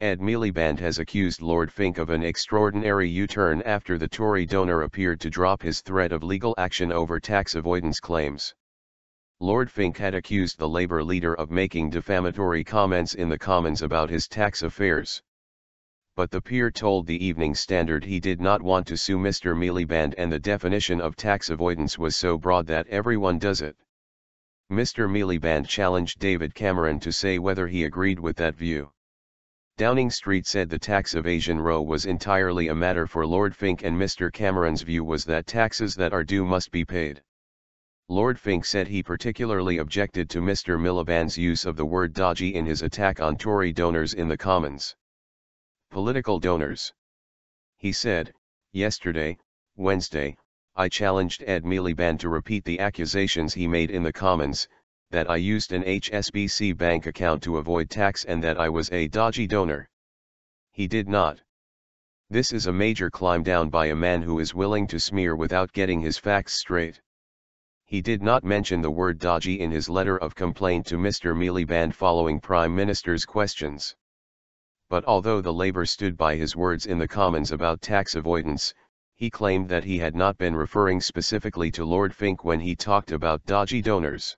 Ed Miliband has accused Lord Fink of an extraordinary U-turn after the Tory donor appeared to drop his threat of legal action over tax avoidance claims. Lord Fink had accused the Labour leader of making defamatory comments in the Commons about his tax affairs. But the peer told the Evening Standard he did not want to sue Mr Miliband, and the definition of tax avoidance was so broad that everyone does it. Mr Miliband challenged David Cameron to say whether he agreed with that view. Downing Street said the tax evasion row was entirely a matter for Lord Fink, and Mr Cameron's view was that taxes that are due must be paid. Lord Fink said he particularly objected to Mr Miliband's use of the word dodgy in his attack on Tory donors in the Commons. Political donors. He said, "Yesterday, Wednesday, I challenged Ed Miliband to repeat the accusations he made in the Commons, that I used an HSBC bank account to avoid tax and that I was a dodgy donor. He did not. This is a major climb down by a man who is willing to smear without getting his facts straight." He did not mention the word dodgy in his letter of complaint to Mr Miliband following Prime Minister's questions. But although the Labour stood by his words in the Commons about tax avoidance, he claimed that he had not been referring specifically to Lord Fink when he talked about dodgy donors.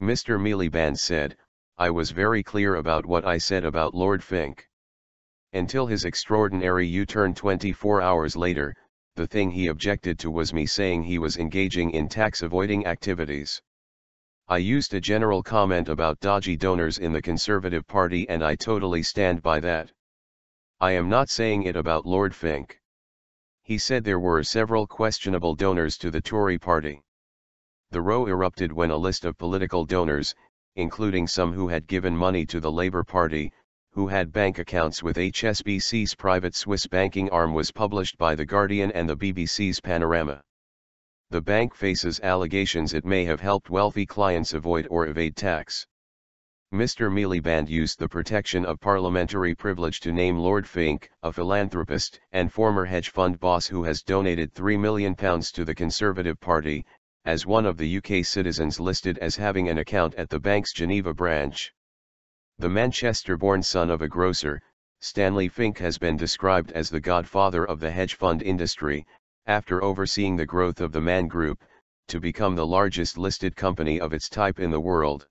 Mr Miliband said, "I was very clear about what I said about Lord Fink. Until his extraordinary U-turn 24 hours later, the thing he objected to was me saying he was engaging in tax-avoiding activities. I used a general comment about dodgy donors in the Conservative Party, and I totally stand by that. I am not saying it about Lord Fink." He said there were several questionable donors to the Tory party. The row erupted when a list of political donors, including some who had given money to the Labour Party, who had bank accounts with HSBC's private Swiss banking arm, was published by The Guardian and the BBC's Panorama. The bank faces allegations it may have helped wealthy clients avoid or evade tax. Mr Miliband used the protection of parliamentary privilege to name Lord Fink, a philanthropist and former hedge fund boss who has donated £3 million to the Conservative Party, as one of the UK citizens listed as having an account at the bank's Geneva branch. The Manchester-born son of a grocer, Stanley Fink has been described as the godfather of the hedge fund industry, after overseeing the growth of the Man Group, to become the largest listed company of its type in the world.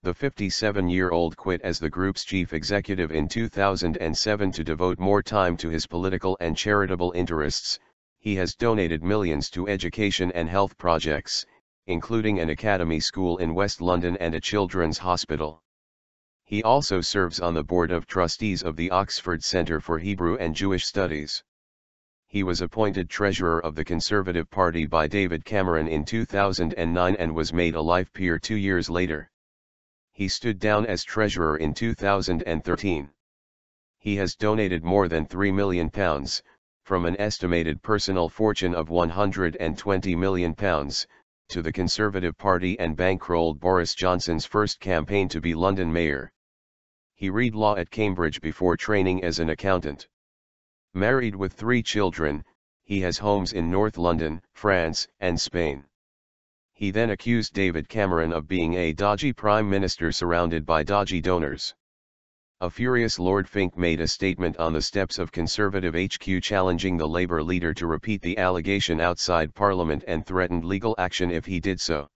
The 57-year-old quit as the group's chief executive in 2007 to devote more time to his political and charitable interests. He has donated millions to education and health projects, including an academy school in West London and a children's hospital. He also serves on the board of trustees of the Oxford Centre for Hebrew and Jewish Studies. He was appointed treasurer of the Conservative Party by David Cameron in 2009 and was made a life peer 2 years later. He stood down as treasurer in 2013. He has donated more than £3 million, from an estimated personal fortune of £120 million, to the Conservative Party and bankrolled Boris Johnson's first campaign to be London mayor. He read law at Cambridge before training as an accountant. Married with 3 children, he has homes in North London, France, and Spain. He then accused David Cameron of being a dodgy prime minister surrounded by dodgy donors. A furious Lord Fink made a statement on the steps of Conservative HQ challenging the Labour leader to repeat the allegation outside Parliament and threatened legal action if he did so.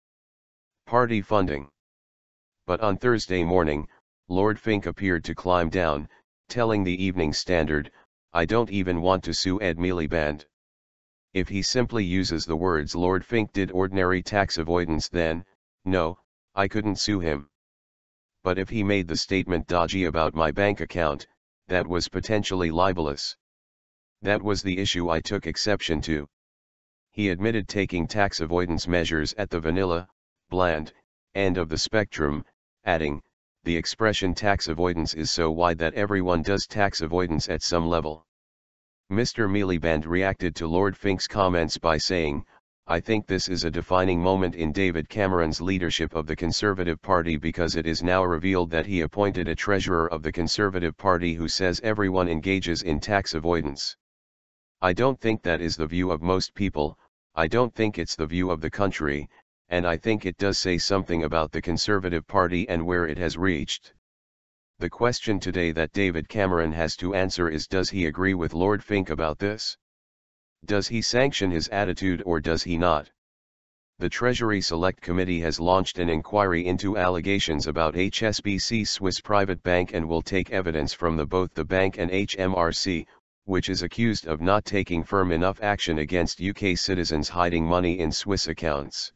Party funding. But on Thursday morning, Lord Fink appeared to climb down, telling the Evening Standard, "I don't even want to sue Ed Miliband. If he simply uses the words Lord Fink did ordinary tax avoidance, then, no, I couldn't sue him. But if he made the statement dodgy about my bank account, that was potentially libelous. That was the issue I took exception to." He admitted taking tax avoidance measures at the vanilla, bland, end of the spectrum, adding, "The expression tax avoidance is so wide that everyone does tax avoidance at some level." Mr Miliband reacted to Lord Fink's comments by saying, "I think this is a defining moment in David Cameron's leadership of the Conservative Party, because it is now revealed that he appointed a treasurer of the Conservative Party who says everyone engages in tax avoidance. I don't think that is the view of most people, I don't think it's the view of the country, and I think it does say something about the Conservative Party and where it has reached." The question today that David Cameron has to answer is, does he agree with Lord Fink about this? Does he sanction his attitude or does he not? The Treasury Select Committee has launched an inquiry into allegations about HSBC Swiss private bank and will take evidence from both the bank and HMRC, which is accused of not taking firm enough action against UK citizens hiding money in Swiss accounts.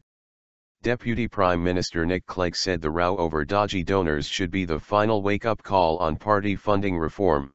Deputy Prime Minister Nick Clegg said the row over dodgy donors should be the final wake-up call on party funding reform.